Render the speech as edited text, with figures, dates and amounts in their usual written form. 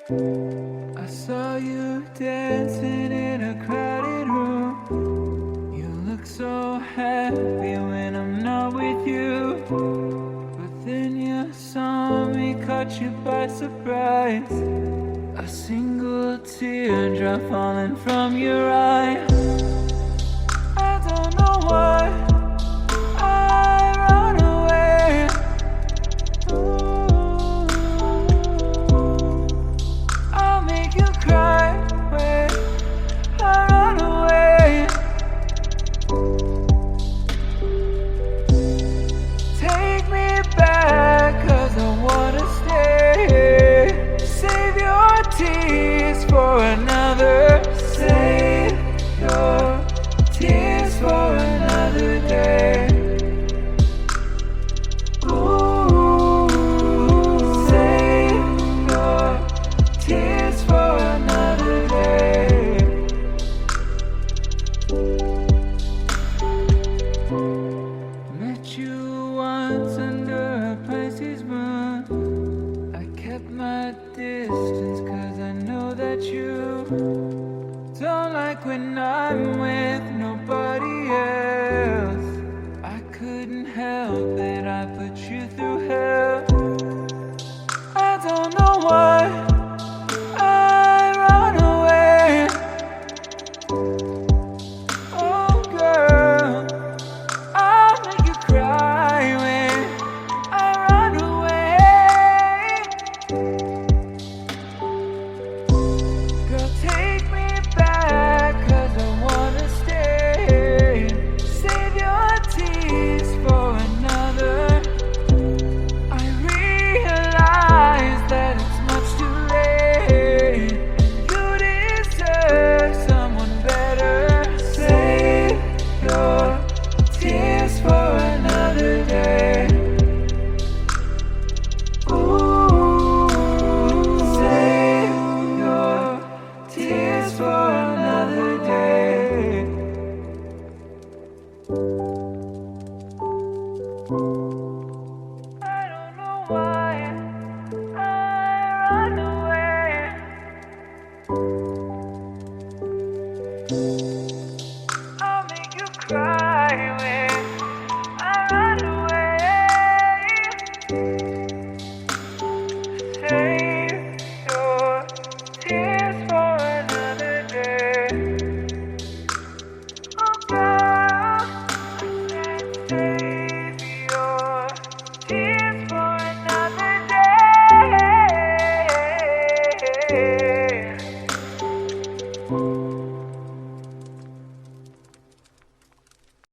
I saw you dancing in a crowded room. You look so happy when I'm not with you. But then you saw me, caught you by surprise. A single teardrop falling from your eye. I don't know why